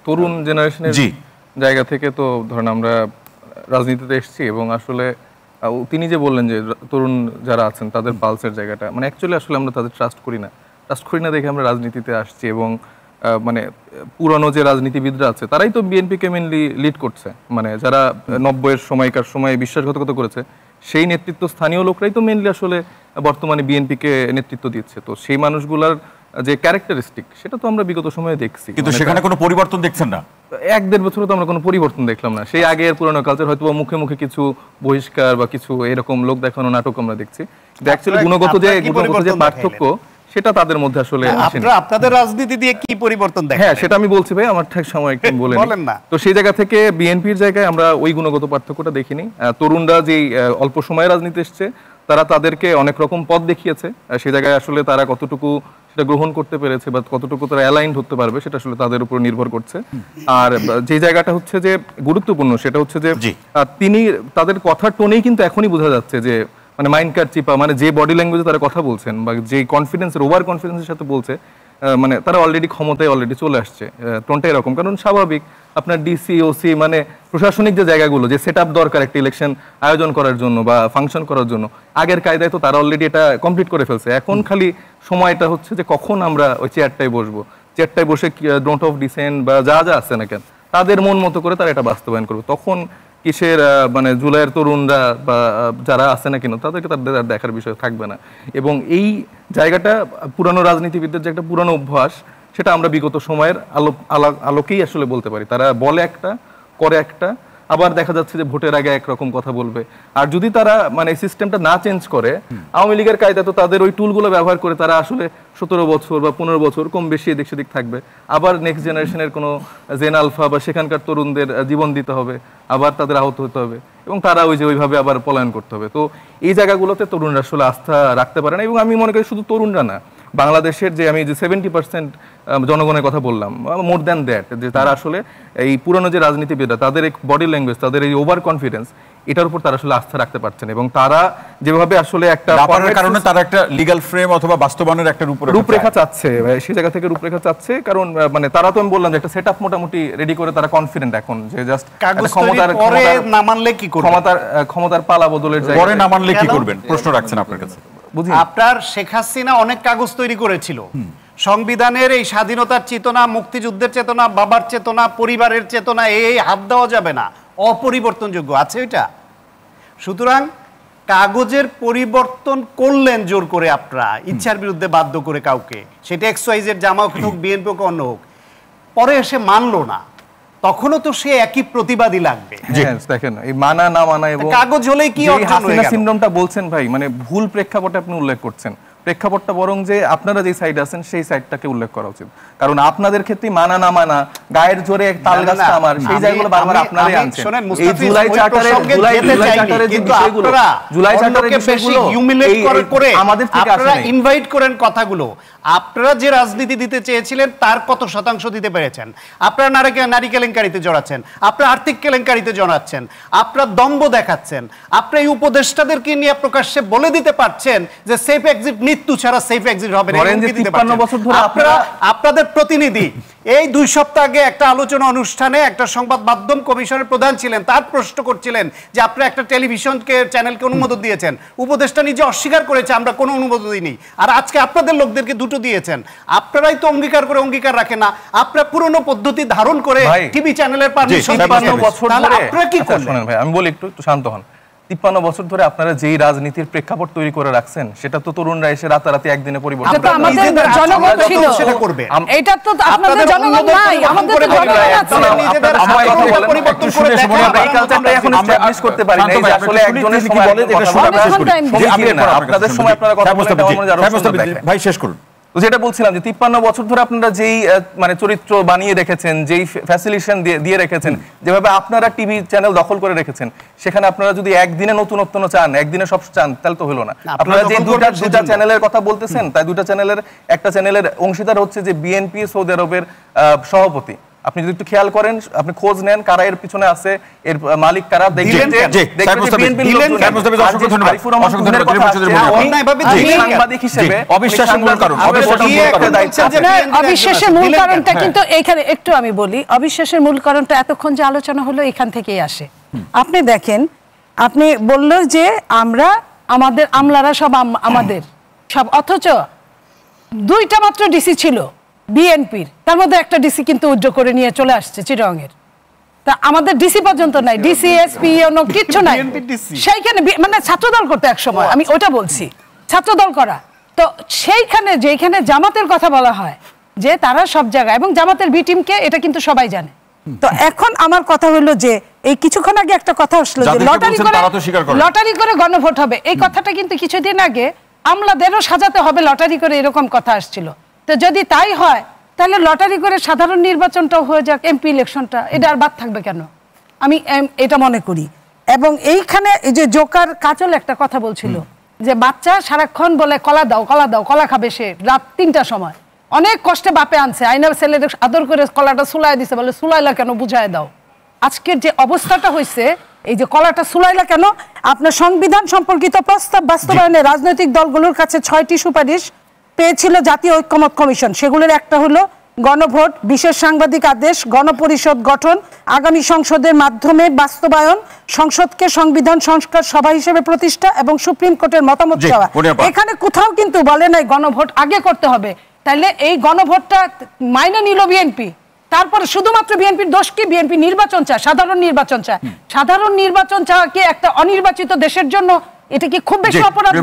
তরুণ জেনারেশনের জায়গা থেকে তো ধরেন আমরা রাজনীতিতে এসেছি এবং আসলে তিনি যে বললেন যে তরুণ যারা আছেন তাদের পালসের জায়গাটা মানে অ্যাকচুয়ালি আসলে আমরা তাদের ট্রাস্ট করি না দেখে আমরা রাজনীতিতে আসছি এবং মানে পুরানো যে রাজনীতিবিদরা আছে তারাই তো বিএনপিকে মেনলি লিড করছে, মানে যারা 90-এর সময়কার সময়ে বিশ্বাসঘাতকতা করেছে সেই নেতৃত্ব স্থানীয় লোকরাই তো মেনলি আসলে বর্তমানে বিএনপিকে নেতৃত্ব দিচ্ছে। তো সেই মানুষগুলার যে ক্যারেক্টারিস্টিক সেটা তো আমরা বিগত সময়ে দেখছি, কিন্তু সেখানে কোনো পরিবর্তন দেখছেন না। 1-1.5 বছরে তো আমরা কোনো পরিবর্তন দেখলাম না। সেই আগের পুরনো কালচার হয়তো মুখে মুখে কিছু বহিষ্কার বা কিছু এরকম লোক দেখানো নাটক আমরা দেখছি, অ্যাকচুয়ালি গুণগত যে পার্থক্য সেটা তাদের মধ্যে আসলে আপনাদের রাজনীতি দিয়ে কি পরিবর্তন দেখেন? হ্যাঁ সেটা আমি বলছি ভাই, আমার ঠিক সময় একটু বলেন না। তো সেই জায়গা থেকে বিএনপির জায়গায় আমরা ওই গুণগত পার্থক্যটা দেখিনি। তরুণরা যেই অল্প সময়ে রাজনীতি এসছে তারা তাদেরকে অনেক রকম পথ দেখিয়েছে, সেই জায়গায় আসলে তারা কতটুকু সেটা গ্রহণ করতে পেরেছে বা কতটুকু তারা অ্যালাইন্ড হতে পারবে সেটা আসলে তাদের উপর নির্ভর করছে। আর যে জায়গাটা হচ্ছে যে গুরুত্বপূর্ণ সেটা হচ্ছে যে তিনি তাদের কথার টোনেই কিন্তু এখনই বোঝা যাচ্ছে যে মানে মাইন্ড কাট চিপা, মানে যে বডি ল্যাঙ্গুয়েজে তারা কথা বলছেন বা যে কনফিডেন্সের ওভার কনফিডেন্সের সাথে বলছে, মানে তারা অলরেডি ক্ষমতায় অলরেডি চলে আসছে। টোনটা এরকম, কারণ স্বাভাবিক আপনার ডিসি ওসি মানে প্রশাসনিক যে জায়গাগুলো যে সেট আপ দরকার একটা ইলেকশন আয়োজন করার জন্য বা ফাংশন করার জন্য, আগের কায়দায় তো তারা অলরেডি এটা কমপ্লিট করে ফেলছে। এখন খালি সময়টা হচ্ছে যে কখন আমরা ওই চেয়ারটায় বসবো, চেয়ারটায় বসে ডোন্ট অফ ডিসেন্ট বা যা যা আছে না কেন তাদের মন মতো করে তারা এটা বাস্তবায়ন করবে। তখন কিসের মানে জুলাইয়ের তরুণরা বা যারা আছে না কেন তাদেরকে তাদের দেখার বিষয় থাকবে না। এবং এই জায়গাটা পুরানো রাজনীতিবিদদের যে একটা পুরানো অভ্যাস সেটা আমরা বিগত সময়ের আলোকেই আসলে বলতে পারি। তারা বলে একটা করে একটা, আবার দেখা যাচ্ছে যে ভোটের আগে একরকম কথা বলবে। আর যদি তারা মানে সিস্টেমটা না চেঞ্জ করে, আওয়ামী লীগের কায়দা তো তাদের ওই টুলগুলো ব্যবহার করে তারা আসলে 17 বছর বা 15 বছর কম বেশি এদিক সেদিক থাকবে। আবার নেক্সট জেনারেশনের কোনো জেন আলফা বা সেখানকার তরুণদের জীবন দিতে হবে, আবার তাদের আহত হতে হবে এবং তারা ওই যে ওইভাবে আবার পলায়ন করতে হবে। তো এই জায়গাগুলোতে তরুণরা আসলে আস্থা রাখতে পারে না। এবং আমি মনে করি শুধু তরুণরা না, বাংলাদেশের যে আমি যে 70% জনগণের কথা বললাম, মোর দ্যান দ্যাট, যে তারা আসলে এই পুরনো যে রাজনীতিবিদরা তাদের এই বডি ল্যাঙ্গুয়েজ, তাদের এই ওভার কনফিডেন্স, এটার উপর তারা আসলে আস্থা রাখতে পারছেন। এবং তারা যেভাবে আসলে একটা কারণে তারা একটা লিগ্যাল ফ্রেম অথবা বাস্তবায়নের একটা রূপরেখা চাচ্ছে, সেই জায়গা থেকে রূপরেখা চাচ্ছে। কারণ মানে তারা তো আমি বললাম যে একটা সেট আপ মোটামুটি রেডি করে তারা কনফিডেন্ট এখন যে জাস্ট ক্ষমতার পালা বদলের জায়গায় পরে না মানলে কি করবেন প্রশ্ন রাখছেন আপনার কাছে। আপনার শেখ হাসিনা অনেক কাগজ তৈরি করেছিল, সংবিধানের এই স্বাধীনতার চেতনা, মুক্তিযুদ্ধের চেতনা, বাবার চেতনা, পরিবারের চেতনা, এই হাত দেওয়া যাবে না, অপরিবর্তনযোগ্য আছে ওইটা। সুতরাং কাগজের পরিবর্তন করলেন জোর করে আপনারা, ইচ্ছার বিরুদ্ধে বাধ্য করে কাউকে, সেটা XYZ জামাত হোক, বিএনপি হোক, অন্য হোক, পরে এসে মানলো না, তখনও তো সে একই প্রতিবাদী লাগবে। দেখেন এই মানা না মানা এবং কাগজ হলেই কি হাসিনা সিনড্রোমটা বলছেন ভাই, মানে ভুল প্রেক্ষাপটে আপনি উল্লেখ করছেন। প্রেক্ষাপটটা বরং যে আপনারা যে সাইডে আছেন সেই সাইডটাকে উল্লেখ করা উচিত। কারণ আপনাদের ক্ষেত্রে মানা না মানা, গায়ের জোরে তাল গাছটা আমার, সেই জায়গাগুলো বারবার আপনারাই আনছেন। এই জুলাই চার্টারের কিন্তু আপনারা জুলাই চার্টারের বিষয়গুলো হিউমিলেট করে আমাদের থেকে আপনারা ইনভাইট করেন কথাগুলো। আপনারা যে রাজনীতি দিতে চেয়েছিলেন তার কত শতাংশ দিতে পেরেছেন? আপনারা নারী কেলেঙ্কারিতে জড়াচ্ছেন, আপনারা আর্থিক কেলেঙ্কারিতে জড়াচ্ছেন, আপনারা দম্ভ দেখাচ্ছেন, আপনারা এই উপদেষ্টাদেরকে নিয়ে প্রকাশ্যে বলে দিতে পারছেন যে সেফ এক্সিট মৃত্যু ছাড়া সেফ এক্সিট হবে না। আপনাদের প্রতিনিধি এই 2 সপ্তাহ আগে একটা আলোচনা অনুষ্ঠানে একটা সংবাদ মাধ্যম কমিশনের প্রধান ছিলেন, তার প্রশ্ন করছিলেন যে আপনারা একটা টেলিভিশনকে চ্যানেলকে অনুমোদন দিয়েছেন, উপদেষ্টা নিজে অস্বীকার করেছে আমরা কোনো অনুমোদন দিইনি, আর আজকে আপনাদের লোকদেরকে দুটো দিয়েছেন। আপনারাই তো অঙ্গীকার করে অঙ্গীকার রাখেন না, আপনারা পুরনো পদ্ধতি ধারণ করে টিভি চ্যানেলের পারমিশন আপনারা কি করলেন? ভাই আমি বলি একটু শান্ত হন। 53 বছর ধরে আপনারা যেই রাজনীতির প্রেক্ষাপট তৈরি করে রাখছেন সেটা তো তরুণরা এসে রাতারাতি একদিনে পরিবর্তন করবে। আমাদের জনগণ ছিল সেটা করবে, এটা তো আপনাদের জনগণ নাই, আমাদের তো জনগণ আছে। নিজেদের পরিবর্তন করে দেখেন, এই কালচারটা এখন এস্টাবলিশ করতে পারি না। এই যে আসলে একজনের সময় বলে এটা আপনাদের সময় আপনারা কথা বলেন, ভাই শেষ করুন। তো যেটা বলছিলাম যে 53 বছর ধরে আপনারা যেই মানে চরিত্র বানিয়ে রেখেছেন, যেই ফ্যাসিলিটেশন দিয়ে রেখেছেন, যেভাবে আপনারা টিভি চ্যানেল দখল করে রেখেছেন, সেখানে আপনারা যদি একদিনে নতুনত্ব চান, একদিনে সব চান, তাহলে তো হলো না। আপনারা যে দুটা চ্যানেলের কথা বলতেছেন, তাই দুটা চ্যানেলের একটা চ্যানেলের অংশীদার হচ্ছে যে বিএনপি সৌদি আরবের সভাপতি। আপনি যদি একটু খেয়াল করেন, আপনি খোঁজ নেন কারা এর পিছনে আছে, এর মালিক কারা, দেখবেন যে সাংবাদিক হিসেবে অবিশ্বাসের মূল কারণ, অবিশ্বাসের মূল কারণটা কিন্তু এখানে একটু আমি বলি, অবিশ্বাসের মূল কারণটা এতক্ষণ যে আলোচনা হলো এখান থেকেই আসে। আপনি দেখেন, আপনি বললো যে আমাদের আমলারা সব আমাদের সব, অথচ 2টা মাত্র ডিসি ছিল বিএনপির, তার মধ্যে একটা ডিসি কিন্তু উজ্জ্ব করে নিয়ে চলে আসছে চিটাগংয়ের। তা আমাদের ডিসি পর্যন্ত নাই, ডিসি এসপি কিচ্ছু নাই সেইখানে, মানে ছাত্রদল করতে এক সময়, আমি ওটা বলছি ছাত্রদল করা। তো সেইখানে যেখানে জামাতের কথা বলা হয় যে তারা সব জায়গায়, এবং জামাতের বি টিমকে এটা কিন্তু সবাই জানে। তো এখন আমার কথা হলো যে এই কিছুক্ষণ আগে একটা কথা আসলো যে লটারি করে গণভোট হবে, এই কথাটা কিন্তু কিছুদিন আগে আমলাদেরও সাজাতে হবে লটারি করে, এরকম কথা আসছিল। তো যদি তাই হয় তাহলে লটারি করে সাধারণ নির্বাচনটাও হয়ে যাক, এমপি ইলেকশনটা, এটা আর বাদ থাকবে কেন, আমি এটা মনে করি। এবং এইখানে এই যে জোকার কাজল একটা কথা বলছিল যে বাচ্চা সারাক্ষণ বলে কলা দাও কলা দাও, কলা খাবে সে রাত 3টার সময়, অনেক কষ্টে বাপে আনছে, আইনার ছেলের আদর করে কলাটা সুলাই দিছে, বলে সুলাইলা কেন বুঝায় দাও। আজকের যে অবস্থাটা হয়েছে, এই যে কলাটা সুলাইলা কেন, আপনার সংবিধান সম্পর্কিত প্রস্তাব বাস্তবায়নে রাজনৈতিক দলগুলোর কাছে 6টি সুপারিশ পেয়েছিল জাতীয় ঐক্যমত্য কমিশন। সেগুলোর একটা হলো গণভোট, বিশেষ সাংবাদিক আদেশ, গণপরিষদ গঠন, আগামী সংসদের মাধ্যমে বাস্তবায়ন, সংসদকে সংবিধান সংস্কার সভা হিসেবে প্রতিষ্ঠা এবং সুপ্রিম কোর্টের মতামত চাওয়া। এখানে কোথাও কিন্তু বলে নাই গণভোট আগে করতে হবে। তাইলে এই গণভোটটা মাইনে নিল বিএনপি, তারপরে শুধুমাত্র বিএনপির দোষ কি? বিএনপি নির্বাচন চায়, সাধারণ নির্বাচন চায়। সাধারণ নির্বাচন চাওয়া কি একটা অনির্বাচিত দেশের জন্য এটা কি খুব বেশি অপরাধ?